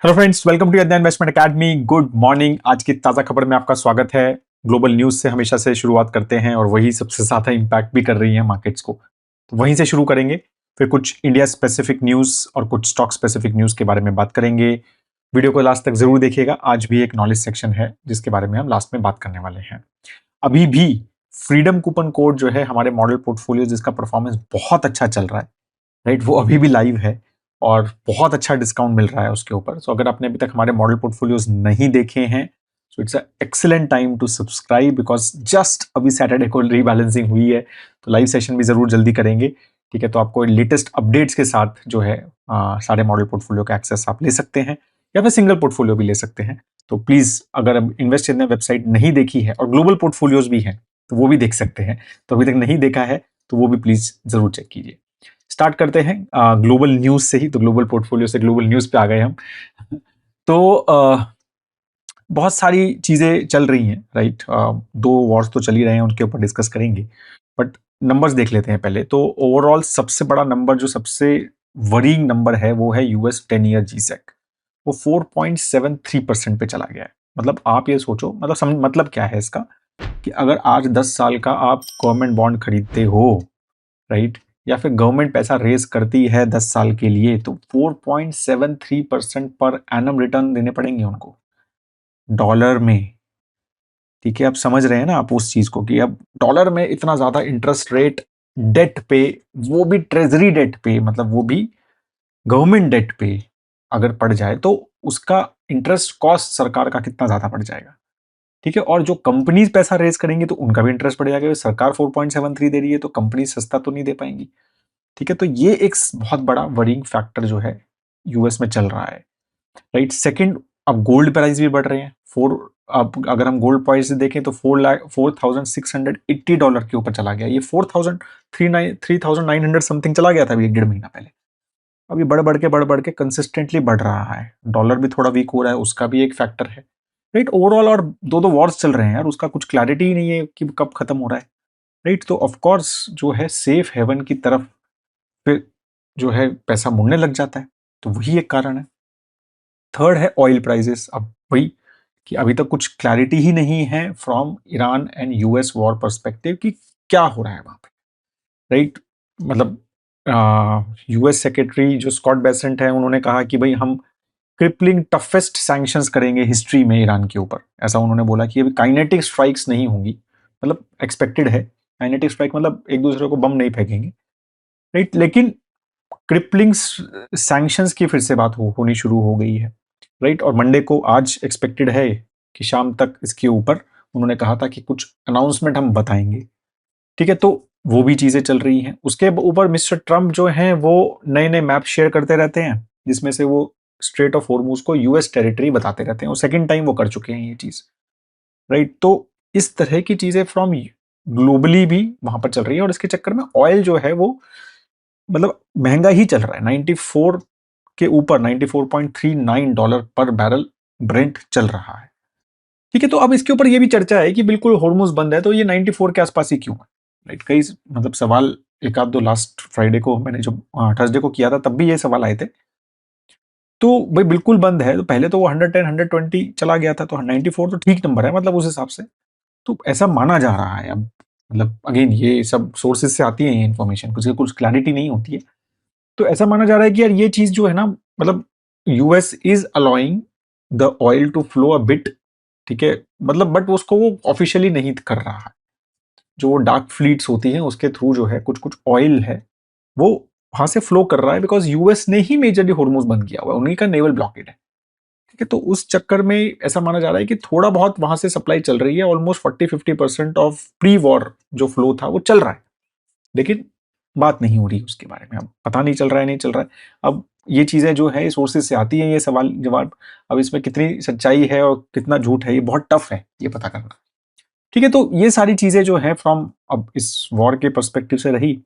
Hello friends, welcome to अध्ययन investment academy. Good morning. आज की ताज़ा खबर में आपका स्वागत है। ग्लोबल न्यूज़ से हमेशा से शुरुआत करते हैं और वही सबसे ज़्यादा इम्पैक्ट भी कर रही है मार्केट्स को, तो वहीं से शुरू करेंगे। फिर कुछ इंडिया स्पेसिफिक न्यूज़ और कुछ स्टॉक स्पेसिफिक न्यूज़ के बारे में बात करेंगे। वीडियो को लास्ट तक जरूर देखिएगा। आज भी एक नॉलेज सेक्शन है जिसके बारे में हम लास्ट में बात करने वाले हैं। अभी भी फ्रीडम कूपन कोड जो है हमारे मॉडल पोर्टफोलियो, जिसका परफॉर्मेंस बहुत अच्छा चल रहा है, राइट, वो अभी भी लाइव है और बहुत अच्छा डिस्काउंट मिल रहा है उसके ऊपर। सो अगर आपने अभी तक हमारे मॉडल पोर्टफोलियोज नहीं देखे हैं, so it's a excellent time to subscribe, because just अभी सैटरडे को रीबैलेंसिंग हुई है, तो लाइव सेशन भी जरूर जल्दी करेंगे। ठीक है, तो आपको लेटेस्ट अपडेट्स के साथ जो है सारे मॉडल पोर्टफोलियो का एक्सेस आप ले सकते हैं, या फिर सिंगल पोर्टफोलियो भी ले सकते हैं। तो प्लीज, अगर इन्वेस्ट ने वेबसाइट नहीं देखी है और ग्लोबल पोर्टफोलियोज भी हैं, तो वो भी देख सकते हैं। तो अभी तक नहीं देखा है तो वो भी प्लीज जरूर चेक कीजिए। स्टार्ट करते हैं ग्लोबल न्यूज से ही। तो ग्लोबल पोर्टफोलियो से ग्लोबल न्यूज पे आ गए हम। तो बहुत सारी चीजें चल रही हैं, राइट। दो वॉर्स तो चल ही रहे हैं, उनके ऊपर डिस्कस करेंगे, बट नंबर्स देख लेते हैं पहले। तो ओवरऑल सबसे बड़ा नंबर, जो सबसे वरीइंग नंबर है, वो है यूएस 10 ईयर जीसेक। वो 4.73% पे चला गया है। मतलब आप ये सोचो, मतलब क्या है इसका, कि अगर आज 10 साल का आप गवर्नमेंट बॉन्ड खरीदते हो, राइट, या फिर गवर्नमेंट पैसा रेज करती है 10 साल के लिए, तो 4.73% पर एनम रिटर्न देने पड़ेंगे उनको, डॉलर में। ठीक है, आप समझ रहे हैं ना आप उस चीज को, कि अब डॉलर में इतना ज्यादा इंटरेस्ट रेट डेट पे, वो भी ट्रेजरी डेट पे, मतलब वो भी गवर्नमेंट डेट पे अगर पड़ जाए, तो उसका इंटरेस्ट कॉस्ट सरकार का कितना ज्यादा पड़ जाएगा। ठीक है, और जो कंपनीज पैसा रेज करेंगी तो उनका भी इंटरेस्ट बढ़ जाएगा। सरकार 4.73 दे रही है तो कंपनी सस्ता तो नहीं दे पाएंगी। ठीक है, तो ये एक बहुत बड़ा वरिंग फैक्टर जो है यूएस में चल रहा है, राइट। सेकंड, अब गोल्ड प्राइस भी बढ़ रहे हैं। अब अगर हम गोल्ड प्राइस देखें तो 4,680 डॉलर के ऊपर चला गया। ये 3,900 समथिंग चला गया था अभी 1 डेढ़ महीना पहले। अभी बढ़ बढ़ के कंसिस्टेंटली बढ़ रहा है। डॉलर भी थोड़ा वीक हो रहा है, उसका भी एक फैक्टर है, राइट। ओवरऑल और दो दो वॉर्स चल रहे हैं यार, उसका कुछ क्लैरिटी ही नहीं है कि कब खत्म हो रहा है, राइट। तो ऑफकोर्स जो है सेफ हेवन की तरफ फिर जो है पैसा मुड़ने लग जाता है, तो वही एक कारण है। थर्ड है ऑयल प्राइसेस। अब वही कि अभी तक कुछ क्लैरिटी ही नहीं है from Iran and US war perspective कि क्या हो रहा है वहां पे, राइट। मतलब यूएस सेक्रेटरी जो स्कॉट बेसेंट है, उन्होंने कहा कि भाई हम क्रिपलिंग टफेस्ट सैंक्शंस करेंगे हिस्ट्री में ईरान के ऊपर। ऐसा उन्होंने बोला कि अभी काइनेटिक स्ट्राइक्स नहीं होंगी, मतलब एक्सपेक्टेड है। काइनेटिक स्ट्राइक मतलब एक दूसरे को बम नहीं फेंकेंगे, राइट। लेकिन क्रिपलिंग सैंक्शंस की फिर से बात होनी शुरू हो गई है, राइट। और मंडे को, आज एक्सपेक्टेड है कि शाम तक इसके ऊपर उन्होंने कहा था कि कुछ अनाउंसमेंट हम बताएंगे। ठीक है, तो वो भी चीजें चल रही हैं। उसके ऊपर मिस्टर ट्रम्प जो हैं वो नए नए मैप शेयर करते रहते हैं, जिसमें से वो स्ट्रेट ऑफ हॉर्मुज को यूएस टेरिटरी बताते रहते हैं। वो सेकंड टाइम वो कर चुके हैं ये चीज, राइट। तो इस तरह की चीजें फ्रॉम ग्लोबली भी वहां पर चल रही है, और इसके चक्कर में ऑयल जो है वो मतलब महंगा ही चल रहा है। 94 के ऊपर, $94.39 पर बैरल ब्रेंट चल रहा है। ठीक है, तो अब इसके ऊपर ये भी चर्चा है कि बिल्कुल हॉर्मुज बंद है तो ये 94 के आसपास ही क्यों है, राइट। कई मतलब सवाल, एक आध दो लास्ट फ्राइडे को मैंने जब थर्सडे को किया था तब भी ये सवाल आए थे। तो भाई बिल्कुल बंद है तो पहले तो वो 110 120 चला गया था, तो 94 तो ठीक नंबर है, मतलब उस हिसाब से तो ऐसा माना जा रहा है। अब मतलब अगेन ये सब सोर्सेज से आती है ये इन्फॉर्मेशन, कुछ क्लैरिटी नहीं होती है। तो ऐसा माना जा रहा है कि यार ये चीज जो है ना, मतलब US is allowing the oil to flow a bit. ठीक है, मतलब बट उसको वो ऑफिशियली नहीं कर रहा है। जो वो डार्क फ्लीट्स होती हैं उसके थ्रू जो है कुछ कुछ ऑयल है वो वहां से फ्लो कर रहा है, बिकॉज यूएस ने ही मेजरली हॉर्मुज बंद किया हुआ है, उन्हीं का नेवल ब्लॉकेड है। ठीक है, तो उस चक्कर में ऐसा माना जा रहा है कि थोड़ा बहुत वहां से सप्लाई चल रही है। ऑलमोस्ट 40-50% ऑफ प्री वॉर जो फ्लो था वो चल रहा है, लेकिन बात नहीं हो रही उसके बारे में। अब पता नहीं चल रहा है, नहीं चल रहा है। अब ये चीजें जो है सोर्सेज से आती हैं, ये सवाल जवाब। अब इसमें कितनी सच्चाई है और कितना झूठ है, ये बहुत टफ है ये पता करना। ठीक है, तो ये सारी चीजें जो है फ्रॉम अब इस वॉर के पर्सपेक्टिव से रही।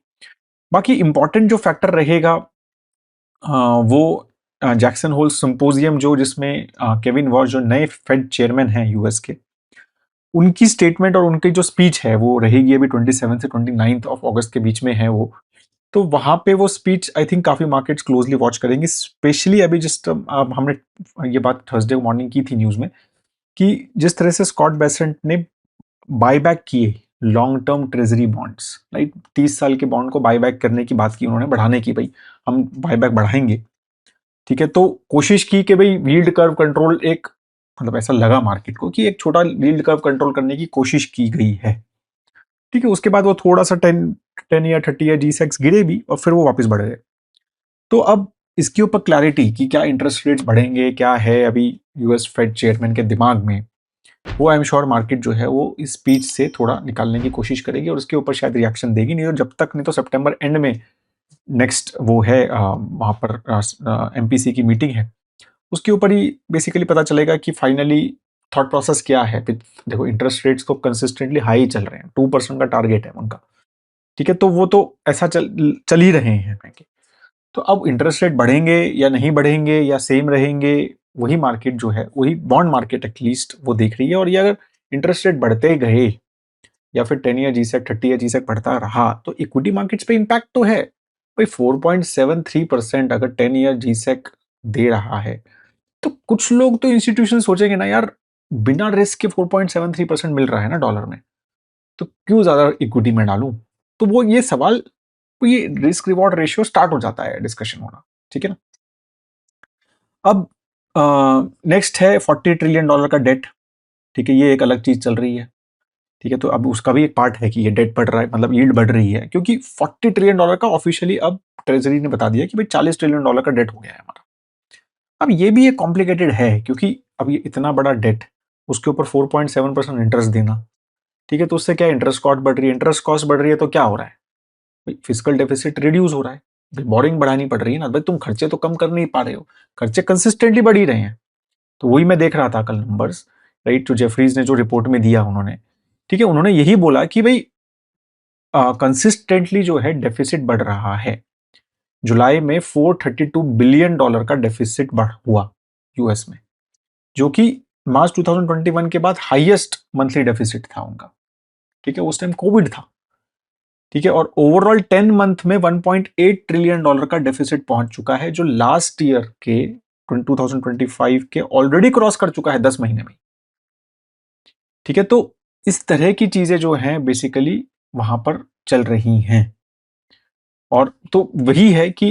बाकी इंपॉर्टेंट जो फैक्टर रहेगा वो जैक्सन होल सिंपोजियम, जो जिसमें केविन वॉश जो नए फेड चेयरमैन हैं यूएस के, उनकी स्टेटमेंट और उनकी जो स्पीच है वो रहेगी अभी 27 से 29 ऑफ अगस्त के बीच में है वो। तो वहाँ पे वो स्पीच आई थिंक काफ़ी मार्केट्स क्लोजली वॉच करेंगे, स्पेशली अभी जस्ट हमने ये बात थर्सडे मॉर्निंग की थी न्यूज़ में कि जिस तरह से स्कॉट बेसेंट ने बायबैक किए long term treasury bonds, right, 30 साल के बॉन्ड को बायबैक करने की बात की उन्होंने, बढ़ाने की, भाई हम बायबैक बढ़ाएंगे, ठीक है। तो कोशिश की कि भाई यील्ड कर्व कंट्रोल, एक मतलब ऐसा लगा मार्केट को कि एक छोटा यील्ड कर्व कंट्रोल करने की कोशिश की गई है, ठीक है। उसके बाद वो थोड़ा सा 10 या 30 या G-Secs गिरे भी और फिर वो वापस बढ़ गए। तो अब इसके ऊपर क्लैरिटी कि क्या इंटरेस्ट रेट्स बढ़ेंगे, क्या है अभी यूएस फेड चेयरमैन के दिमाग में, वो आई एम श्योर मार्केट जो है वो इस स्पीच से थोड़ा निकालने की कोशिश करेगी और उसके ऊपर शायद रिएक्शन देगी, नहीं तो जब तक, नहीं तो सितंबर एंड में नेक्स्ट वो है वहाँ पर एमपीसी की मीटिंग है, उसके ऊपर ही बेसिकली पता चलेगा कि फाइनली थॉट प्रोसेस क्या है। देखो इंटरेस्ट रेट्स को कंसिस्टेंटली हाई चल रहे हैं, 2% का टारगेट है उनका, ठीक है। तो वो तो ऐसा चल ही रहे हैं बैंक। तो अब इंटरेस्ट रेट बढ़ेंगे या नहीं बढ़ेंगे या सेम रहेंगे, वही मार्केट जो है, वही बॉन्ड मार्केट एटलीस्ट वो देख रही है। और ये अगर इंटरेस्ट रेट बढ़ते गए या फिर 10 ईयर G-Sec 30 ईयर G-Sec बढ़ता रहा तो इक्विटी मार्केट्स पे इम्पैक्ट तो है भाई। 4.73% अगर 10 ईयर G-Sec दे रहा है तो कुछ लोग तो इंस्टीट्यूशन सोचेंगे ना यार, बिना रिस्क के 4.73% मिल रहा है ना डॉलर में, तो क्यों ज्यादा इक्विटी में डालूं। तो वो ये सवाल, ये रिस्क रिवॉर्ड रेशियो स्टार्ट हो जाता है डिस्कशन होना, ठीक है ना। अब नेक्स्ट है $40 ट्रिलियन का डेट, ठीक है, ये एक अलग चीज चल रही है, ठीक है। तो अब उसका भी एक पार्ट है कि ये डेट बढ़ रहा है, मतलब यील्ड बढ़ रही है, क्योंकि $40 ट्रिलियन का ऑफिशियली अब ट्रेजरी ने बता दिया कि भाई $40 ट्रिलियन का डेट हो गया है हमारा। अब ये भी एक कॉम्प्लिकेटेड है क्योंकि अब ये इतना बड़ा डेट, उसके ऊपर 4.7% इंटरेस्ट देना, ठीक है। तो उससे क्या इंटरेस्ट कॉस्ट बढ़ रही है, इंटरेस्ट कॉस्ट बढ़ रही है तो क्या हो रहा है, फिजिकल डेफिसिट रिड्यूस हो रहा है, बोरिंग बढ़ानी पड़ रही है ना भाई, तुम खर्चे तो कम कर नहीं पा रहे हो, खर्चे कंसिस्टेंटली बढ़ ही रहे हैं। तो वही मैं देख रहा था कल नंबर्स, राइट, जो जेफरीज ने जो रिपोर्ट में दिया उन्होंने, ठीक है, उन्होंने यही बोला कि भाई कंसिस्टेंटली जो है डेफिसिट बढ़ रहा है। जुलाई में $432 बिलियन का डेफिसिट बढ़ हुआ यूएस में, जो कि मार्च 2021 के बाद हाईएस्ट मंथली डेफिसिट था उनका, ठीक है। उस टाइम कोविड था, ठीक है। और ओवरऑल 10 मंथ में $1.8 ट्रिलियन का डेफिसिट पहुंच चुका है, जो लास्ट ईयर के 2025 के ऑलरेडी क्रॉस कर चुका है 10 महीने में, ठीक है। तो इस तरह की चीजें जो हैं बेसिकली वहां पर चल रही हैं। और तो वही है कि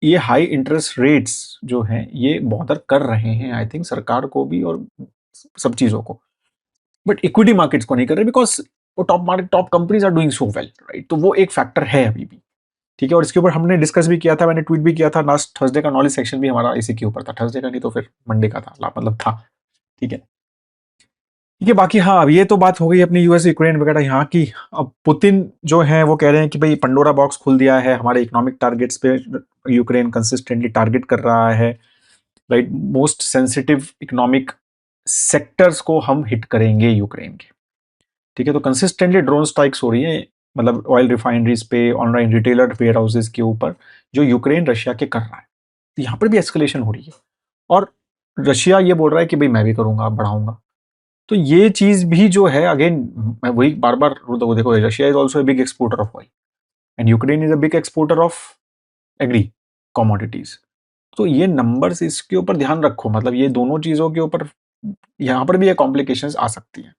ये हाई इंटरेस्ट रेट्स जो हैं ये बॉदर कर रहे हैं आई थिंक सरकार को भी और सब चीजों को, बट इक्विटी मार्केट्स को नहीं कर रहे, बिकॉज वो top companies are doing so well, right. तो वो एक फैक्टर है अभी भी, ठीक है। और इसके ऊपर हमने डिस्कस भी किया था, मैंने ट्वीट भी किया था, लास्ट थर्सडे का नॉलेज सेक्शन भी हमारा इसी के ऊपर था, थर्सडे का नहीं तो फिर मंडे का था, मतलब था, ठीक है। ठीक है, बाकी हाँ, अब ये तो बात हो गई अपनी यूएस यूक्रेन वगैरह यहाँ की। अब पुतिन जो है वो कह रहे हैं कि भाई पंडोरा बॉक्स खुल दिया है, हमारे इकोनॉमिक टारगेट्स पे यूक्रेन कंसिस्टेंटली टारगेट कर रहा है, right. Most sensitive economic sectors को हम हिट करेंगे यूक्रेन के, ठीक है। तो कंसिस्टेंटली ड्रोन स्ट्राइक्स हो रही है, मतलब ऑयल रिफाइनरीज पे, ऑनलाइन रिटेलर वेयर हाउसेज के ऊपर, जो यूक्रेन रशिया के कर रहा है। तो यहाँ पर भी एस्केलेशन हो रही है और रशिया ये बोल रहा है कि भाई मैं भी करूंगा, बढ़ाऊंगा। तो ये चीज भी जो है, अगेन मैं वही बार बार, देखो Russia is also a big exporter of oil and Ukraine is a big exporter of agree commodities. तो ये नंबर्स, इसके ऊपर ध्यान रखो, मतलब ये दोनों चीजों के ऊपर यहाँ पर भी ये कॉम्प्लिकेशंस आ सकती हैं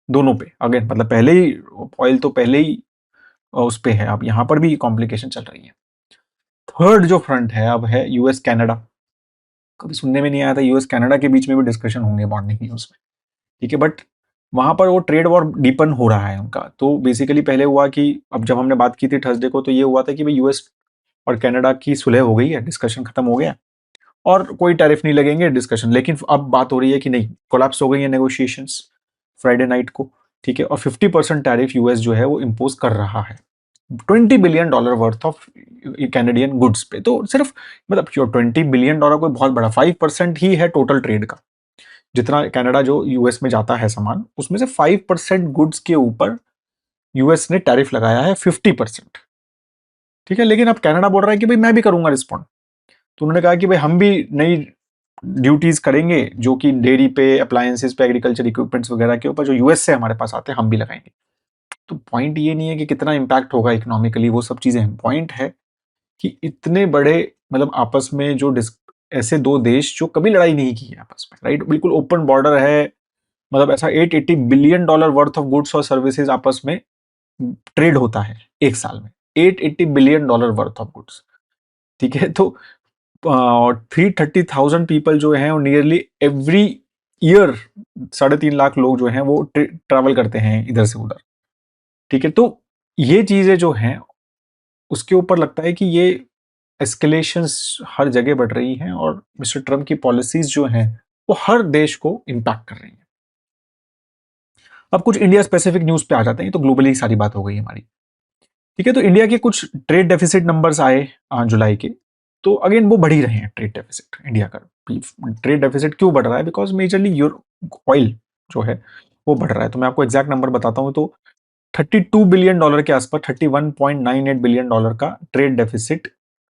दोनों पे। अगेन मतलब पहले ही ऑयल तो पहले ही उस पे है, अब यहाँ पर भी कॉम्प्लिकेशन चल रही है। थर्ड जो फ्रंट है अब है यूएस कनाडा। कभी सुनने में नहीं आया था यूएस कनाडा के बीच में भी डिस्कशन होंगे मॉर्निंग न्यूज में, ठीक है। बट वहां पर वो ट्रेड वॉर डीपन हो रहा है उनका। तो बेसिकली पहले हुआ कि, अब जब हमने बात की थी थर्सडे को, तो ये हुआ था कि भाई यूएस और कनाडा की सुलह हो गई है, डिस्कशन खत्म हो गया और कोई टैरिफ नहीं लगेंगे डिस्कशन। लेकिन अब बात हो रही है कि नहीं, कोलैप्स हो गई है नेगोशिएशंस फ्राइडे नाइट को, ठीक है। और 50% टैरिफ यूएस जो है वो इम्पोज कर रहा है $20 billion worth of Canadian goods पे। तो सिर्फ मतलब $20 बिलियन कोई बहुत बड़ा, 5% ही है टोटल ट्रेड का, जितना कनाडा जो यूएस में जाता है सामान, उसमें से 5% गुड्स के ऊपर यूएस ने टैरिफ लगाया है 50%, ठीक है। लेकिन अब कनाडा बोल रहा है कि भाई मैं भी करूंगा रिस्पॉन्ड। तो उन्होंने कहा कि भाई हम भी नई ड्यूटीज करेंगे, जो कि डेयरी पे, अप्लायंसेस पे, एग्रीकल्चर इक्विपमेंट्स वगैरह के ऊपर जो यूएस से हमारे पास आते हैं, हम भी लगाएंगे। तो पॉइंट ये नहीं है कि कितना इम्पैक्ट होगा इकोनॉमिकली, वो सब चीज़ें हैं। पॉइंट है कि इतने बड़े मतलब आपस में जो ऐसे दो देश जो कभी लड़ाई नहीं की है आपस में, राइट, बिल्कुल ओपन बॉर्डर है, मतलब ऐसा $880 बिलियन वर्थ ऑफ गुड्स और सर्विसेज आपस में ट्रेड होता है एक साल में, $880 बिलियन वर्थ ऑफ गुड्स। ठीक है, तो 330,000 पीपल जो हैं, नियरली एवरी ईयर 3.5 लाख लोग जो हैं वो ट्रैवल करते हैं इधर से उधर। ठीक है, तो ये चीजें जो हैं उसके ऊपर लगता है कि ये एस्केलेशंस हर जगह बढ़ रही हैं और मिस्टर ट्रम्प की पॉलिसीज जो हैं वो हर देश को इम्पैक्ट कर रही हैं। अब कुछ इंडिया स्पेसिफिक न्यूज पे आ जाते हैं, तो ग्लोबली सारी बात हो गई हमारी। ठीक है, तो इंडिया के कुछ ट्रेड डेफिसिट नंबर्स आए जुलाई के, तो अगेन वो बढ़ ही रहे हैं। ट्रेड डेफिसिट इंडिया का, ट्रेड डेफिसिट क्यों बढ़ रहा है? बिकॉज मेजरली योर ऑयल जो है वो बढ़ रहा है। तो मैं आपको एग्जैक्ट नंबर बताता हूं, तो $32 बिलियन के आसपास, $31.98 बिलियन का trade deficit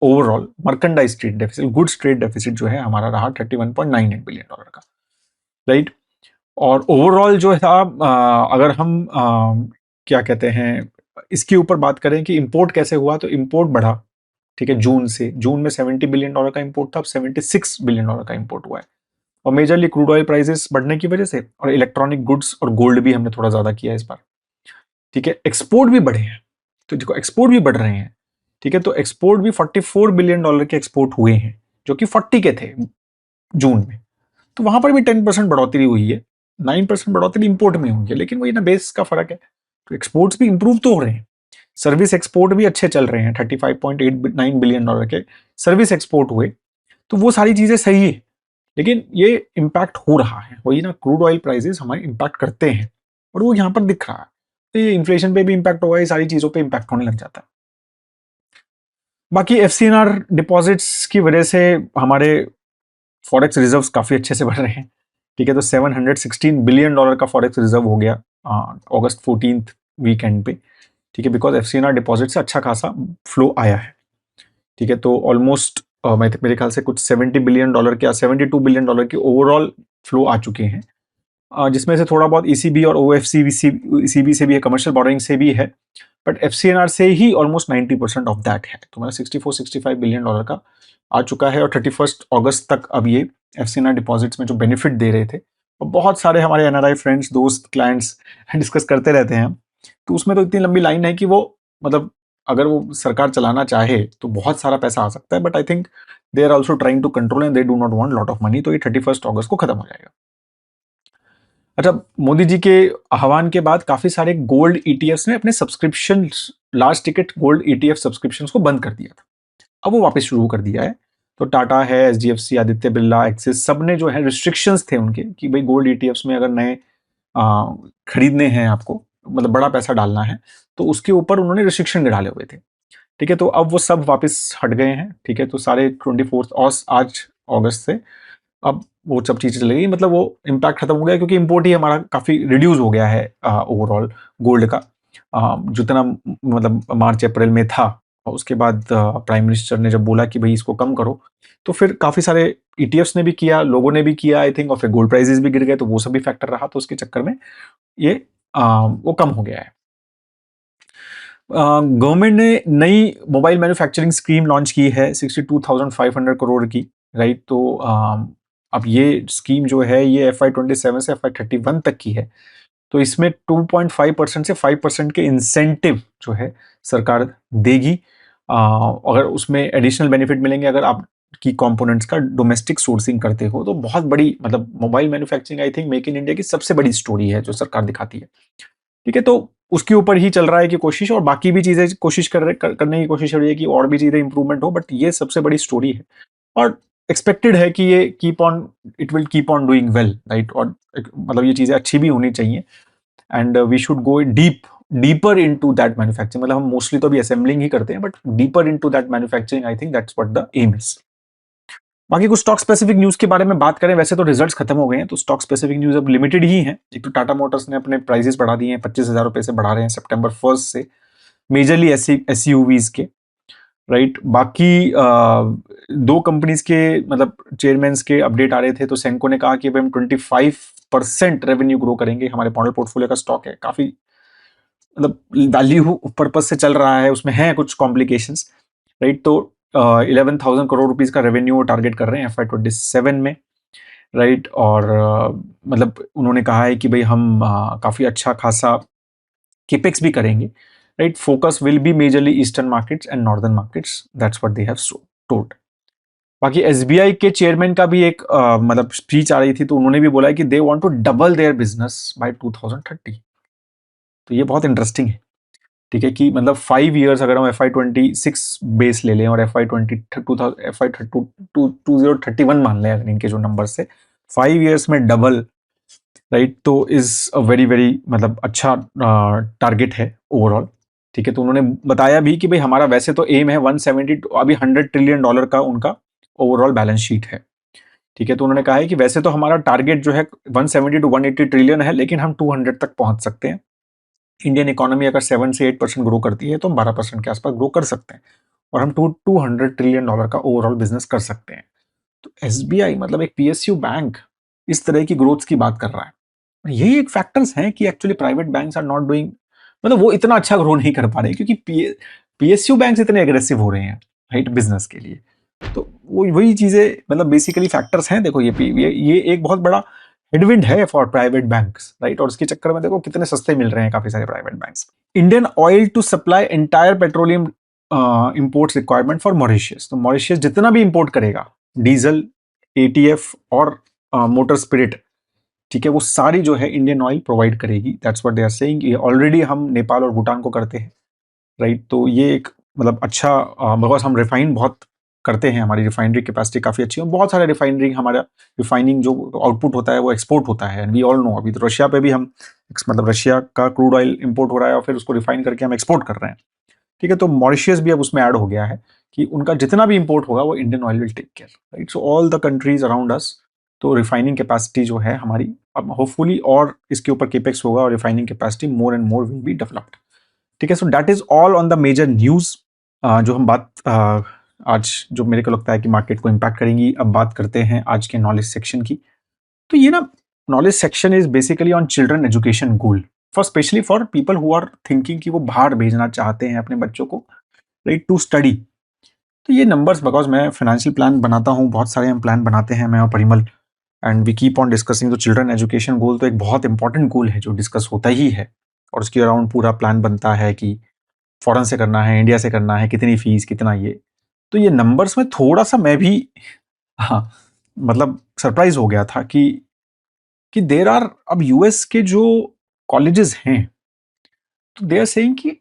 overall, merchandise trade deficit, goods trade deficit जो है हमारा रहा $31.98 बिलियन का, राइट। और ओवरऑल जो था, अगर हम क्या कहते हैं इसके ऊपर बात करें कि इंपोर्ट कैसे हुआ, तो इंपोर्ट बढ़ा। ठीक है, जून में $70 बिलियन का इंपोर्ट था, अब $76 बिलियन का इंपोर्ट हुआ है। और मेजरली क्रूड ऑयल प्राइसेस बढ़ने की वजह से, और इलेक्ट्रॉनिक गुड्स और गोल्ड भी हमने थोड़ा ज्यादा किया इस बार। ठीक है, एक्सपोर्ट भी बढ़े हैं, तो देखो एक्सपोर्ट भी बढ़ रहे हैं। ठीक है, तो एक्सपोर्ट भी $44 बिलियन के एक्सपोर्ट हुए हैं, जो कि 40 के थे जून में। तो वहां पर भी 10% बढ़ोतरी हुई है, 9% बढ़ोतरी इंपोर्ट में हुई है, लेकिन वही ना, बेस का फर्क है। तो एक्सपोर्ट्स भी इंप्रूव तो हो रहे हैं, सर्विस एक्सपोर्ट भी अच्छे चल रहे हैं, $35.89 बिलियन के सर्विस एक्सपोर्ट हुए। तो वो सारी चीजें सही है, लेकिन ये इम्पैक्ट हो रहा है, वही ना, क्रूड ऑयल प्राइसेस हमारे इम्पैक्ट करते हैं और वो यहाँ पर दिख रहा है। तो ये इन्फ्लेशन पे भी इम्पैक्ट होगा, ये सारी चीजों पे इम्पैक्ट होने लग जाता है। बाकी FCNR डिपॉजिट्स की वजह से हमारे फॉरेक्स रिजर्व्स काफी अच्छे से बढ़ रहे हैं। ठीक है, तो $716 बिलियन का फॉरेक्स रिजर्व हो गया अगस्त 14 वीकेंड पे। ठीक है, बिकॉज FCNR डिपॉजिट से अच्छा खासा फ्लो आया है। ठीक है, तो ऑलमोस्ट मेरे ख्याल से कुछ $70 बिलियन के, $72 बिलियन के ओवरऑल फ्लो आ चुके हैं, जिसमें से थोड़ा बहुत ECB और OFC ECB से भी है, कमर्शियल बोरोइंग से भी है, बट FCNR से ही ऑलमोस्ट 90% ऑफ दैट है। तो मतलब $64-65 बिलियन का आ चुका है, और 31 अगस्त तक अब ये FCNR डिपॉजिट्स में जो बेनिफिट दे रहे थे, और बहुत सारे हमारे NRI फ्रेंड्स, दोस्त, क्लाइंट्स डिस्कस करते रहते हैं। तो उसमें तो इतनी लंबी लाइन है कि वो मतलब अगर वो सरकार चलाना चाहे तो बहुत सारा पैसा आ सकता है, but I think they are also trying to control and they do not want lot of money. तो ये 31 अगस्त को खत्म हो जाएगा। अच्छा, मोदी जी के आह्वान के बाद काफी सारे गोल्ड ETFs ने अपने subscription, large ticket gold ETF subscription को बंद कर दिया था। अब वो वापस शुरू कर दिया है। तो टाटा है, HDFC, आदित्य बिरला, एक्सिस, सब ने जो है, रिस्ट्रिक्शंस थे उनके कि भाई गोल्ड ETFs में अगर नए खरीदने हैं आपको, मतलब बड़ा पैसा डालना है, तो उसके ऊपर उन्होंने रिस्ट्रिक्शन डाले हुए थे। ठीक है, तो अब वो सब वापस हट गए हैं। ठीक है, तो सारे 24 और आज अगस्त से अब वो सब चीजें चली गई, मतलब वो इम्पैक्ट खत्म हो गया, क्योंकि इंपोर्ट ही हमारा काफी रिड्यूस हो गया है ओवरऑल गोल्ड का, जितना मतलब मार्च अप्रैल में था। और उसके बाद प्राइम मिनिस्टर ने जब बोला कि भाई इसको कम करो, तो फिर काफी सारे ETFs ने भी किया, लोगों ने भी किया आई थिंक, और फिर गोल्ड प्राइसेस भी गिर गए, तो वो सब भी फैक्टर रहा। तो उसके चक्कर में ये वो कम हो गया है। गवर्नमेंट ने नई मोबाइल मैन्युफैक्चरिंग स्कीम लॉन्च की है 62,500 करोड़ की, राइट। तो अब ये स्कीम जो है ये FY27 से FY31 तक की है। तो इसमें 2.5% से 5% के इंसेंटिव जो है सरकार देगी, अगर उसमें एडिशनल बेनिफिट मिलेंगे अगर आप की कंपोनेंट्स का डोमेस्टिक सोर्सिंग करते हो। तो बहुत बड़ी, मतलब mobile manufacturing I think make in India की सबसे बड़ी स्टोरी है जो सरकार दिखाती है। ठीक है, तो उसके ऊपर ही चल रहा है कि कोशिश, और बाकी भी चीजें कोशिश करने की कोशिश हो रही है कि और भी चीजें इंप्रूवमेंट हो, बट ये सबसे बड़ी स्टोरी है। और एक्सपेक्टेड है कि ये it will keep on doing well, right. और मतलब ये चीजें अच्छी भी होनी चाहिए, and we should go deeper into that manufacturing. मतलब हम मोस्टली तो अभी असेंबलिंग ही करते हैं, but deeper into that manufacturing, I think that's what the aim is. बाकी कुछ स्टॉक स्पेसिफिक न्यूज के बारे में बात करें, वैसे तो रिजल्ट्स खत्म हो गए हैं, तो स्टॉक स्पेसिफिक न्यूज अब लिमिटेड ही है। एक तो टाटा मोटर्स ने अपने प्राइसेस बढ़ा दिए हैं, 25,000 रुपए से बढ़ा रहे हैं सितंबर 1 से, मेजरली SUVs के, राइट। बाकी दो कंपनीज के मतलब चेयरमैन के अपडेट आ रहे थे, तो सेंको ने कहा कि अब हम 25% रेवेन्यू ग्रो करेंगे। हमारे मॉडल पोर्टफोलियो का स्टॉक है, काफी मतलब वैल्यू पर्पज से चल रहा है, उसमें है कुछ कॉम्प्लिकेशंस, राइट। तो 11,000 करोड़ रुपीस का रेवेन्यू वो टारगेट कर रहे हैं FY 27 में, राइट। और मतलब उन्होंने कहा है कि भाई हम काफ़ी अच्छा खासा केपेक्स भी करेंगे, right. Focus will be majorly eastern markets and northern markets, that's what they have told. बाकी एसबीआई के चेयरमैन का भी एक मतलब स्पीच आ रही थी, तो उन्होंने भी बोला है कि they want to double their business by 2030। तो ये बहुत इंटरेस्टिंग है, ठीक है, कि मतलब 5 इयर्स अगर हम FY 26 बेस ले लें और FY 2031 मान लें, अगर इनके जो नंबर से 5 इयर्स में डबल, राइट, तो इज अ वेरी वेरी मतलब अच्छा टारगेट है ओवरऑल, ठीक है। तो उन्होंने बताया भी कि भाई हमारा वैसे तो एम है 170 अभी $100 ट्रिलियन का उनका ओवरऑल बैलेंस शीट है, ठीक है। तो उन्होंने कहा है कि वैसे तो हमारा टारगेट जो है 170 to 180 ट्रिलियन है, लेकिन हम 200 तक पहुंच सकते हैं। इंडियन इकोनॉमी अगर 7 से 8% ग्रो करती है तो हम 12% के आसपास ग्रो कर सकते हैं, और हम 200 ट्रिलियन डॉलर का ओवरऑल बिजनेस कर सकते हैं। तो एसबीआई मतलब एक पीएसयू बैंक इस तरह की ग्रोथ की बात कर रहा है। यही एक फैक्टर्स हैं कि actually private banks are not doing, मतलब वो इतना अच्छा ग्रो नहीं कर पा रहे, क्योंकि पीएसयू बैंक्स इतने एग्रेसिव हो रहे हैं, राइट, बिजनेस के लिए। तो वो वही चीजें मतलब बेसिकली फैक्टर्स हैं। देखो ये एक बहुत बड़ा हेडविंड है फॉर प्राइवेट बैंक्स, राइट। और उसके चक्कर में देखो कितने सस्ते मिल रहे हैं काफी सारे private banks. Indian Oil to supply entire petroleum imports requirement for Mauritius. तो मॉरिशियस जितना भी इंपोर्ट करेगा, डीजल, एटीएफ और मोटर स्पिरिट, ठीक है, वो सारी जो है इंडियन ऑयल प्रोवाइड करेगी। That's what they are saying. ये ऑलरेडी हम नेपाल और भूटान को करते हैं, राइट। तो ये एक मतलब अच्छा, बिकॉज हम रिफाइन बहुत करते हैं, हमारी रिफाइनरी कैपेसिटी काफ़ी अच्छी है, बहुत सारे रिफाइनरी हमारा रिफाइनिंग जो आउटपुट होता है वो एक्सपोर्ट होता है, एंड वी ऑल नो अभी तो रशिया पे भी हम मतलब रशिया का क्रूड ऑयल इंपोर्ट हो रहा है और फिर उसको रिफाइन करके हम एक्सपोर्ट कर रहे हैं, ठीक है। तो मॉरिशियस भी अब उसमें ऐड हो गया है कि उनका जितना भी इंपोर्ट होगा वो Indian Oil will take care, right. So all the countries around us, तो रिफाइनिंग कैपेसिटी जो है हमारी अब होपफुली और इसके ऊपर केपेक्स होगा और refining capacity more and more will be developed, ठीक है। So that is all on the major news जो हम बात आज जो मेरे को लगता है कि मार्केट को इम्पैक्ट करेंगी। अब बात करते हैं आज के नॉलेज सेक्शन की। तो ये ना knowledge section is basically on children education goal, for specially for people who are thinking कि वो बाहर भेजना चाहते हैं अपने बच्चों को, राइट, टू स्टडी। तो ये नंबर्स, बिकॉज मैं फाइनेंशियल प्लान बनाता हूँ, बहुत सारे हम प्लान बनाते हैं मैं और Parimal, and we keep on discussing. तो चिल्ड्रन एजुकेशन गोल तो एक बहुत इंपॉर्टेंट गोल है जो डिस्कस होता ही है, और उसके अराउंड पूरा प्लान बनता है कि फॉरेन से करना है, इंडिया से करना है, कितनी फीस, कितना ये। तो ये नंबर्स में थोड़ा सा मैं भी हाँ मतलब सरप्राइज हो गया था कि देर आर अब यूएस के जो कॉलेजेस हैं, तो दे आर सेइंग कि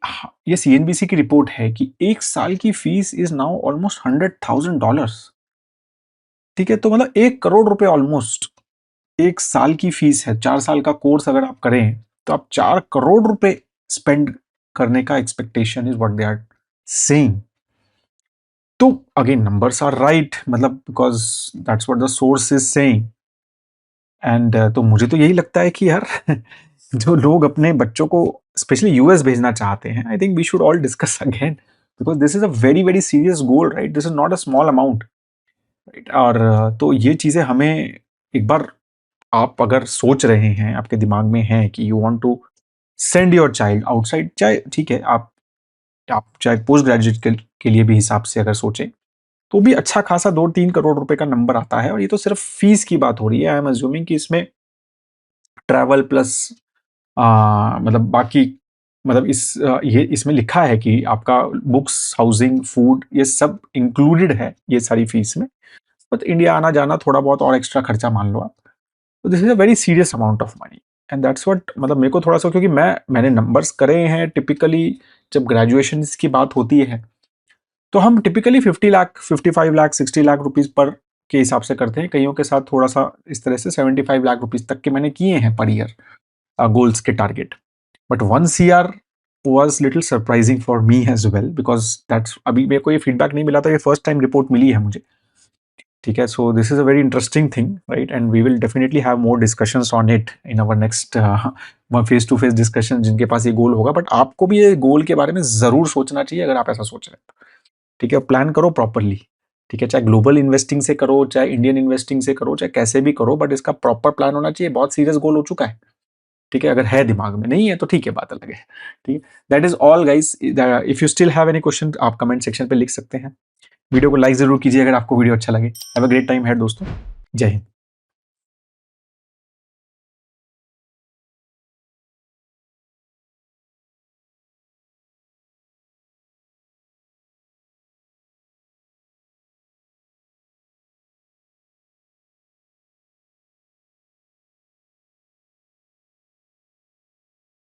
ये सीएनबीसी की रिपोर्ट है कि एक साल की फीस इज नाउ ऑलमोस्ट $100,000, ठीक है। तो मतलब 1 करोड़ रुपए ऑलमोस्ट एक साल की फीस है। 4 साल का कोर्स अगर आप करें तो आप 4 करोड़ रुपए स्पेंड करने का expectation is what they are saying. तो अगेन नंबर्स आर राइट, मतलब because that's what the source is saying. And तो मुझे तो यही लगता है कि यार जो लोग अपने बच्चों को स्पेशली यूएस भेजना चाहते हैं, I think we should all discuss again, because this is a very very serious goal, right. This is not a small amount, right. और तो ये चीजें हमें एक बार, आप अगर सोच रहे हैं, आपके दिमाग में है कि you want to send your child outside, चाहे ठीक है आप चाहे पोस्ट ग्रेजुएट के लिए भी हिसाब से अगर सोचें, तो भी अच्छा खासा 2-3 करोड़ रुपए का नंबर आता है। और ये तो सिर्फ फीस की बात हो रही है। आई एम अज्यूमिंग कि इसमें ट्रैवल प्लस मतलब बाकी, मतलब ये इसमें लिखा है कि आपका बुक्स, हाउसिंग, फूड, ये सब इंक्लूडेड है ये सारी फीस में। बट इंडिया आना जाना थोड़ा बहुत और एक्स्ट्रा खर्चा मान लो आप। तो this is a very serious amount of money, and that's what मतलब मेरे को थोड़ा सा, क्योंकि मैंने नंबर्स करे हैं टिपिकली जब ग्रेजुएशन की बात होती है, तो हम typically 50 lakh, 55 lakh, 60 lakh rupees per के हिसाब से करते हैं। कईयों के साथ थोड़ा सा इस तरह से 75 लाख रुपीज तक के मैंने किए हैं पर ईयर गोल्स के target. But 1 CR was little surprising for me as well, because that's अभी मेरे को ये फीडबैक नहीं मिला था, ये फर्स्ट टाइम रिपोर्ट मिली है मुझे, ठीक है। So this is a very interesting thing, right, and we will definitely have more discussions on it in our next face to face discussion, जिनके पास ये गोल होगा। बट आपको भी ये गोल के बारे में जरूर सोचना चाहिए अगर आप ऐसा सोच रहे हैं, ठीक है। प्लान करो प्रॉपरली, ठीक है, चाहे ग्लोबल इन्वेस्टिंग से करो, चाहे इंडियन इन्वेस्टिंग से करो, चाहे कैसे भी करो, बट इसका प्रॉपर प्लान होना चाहिए। बहुत सीरियस गोल हो चुका है, ठीक है, अगर है दिमाग में, नहीं है तो ठीक है, बात अलग है। ठीक है, that is all guys. If you still have any question आप कमेंट सेक्शन पे लिख सकते हैं। वीडियो को लाइक जरूर कीजिए अगर आपको वीडियो अच्छा लगे। हैव अ ग्रेट टाइम है दोस्तों। जय हिंद।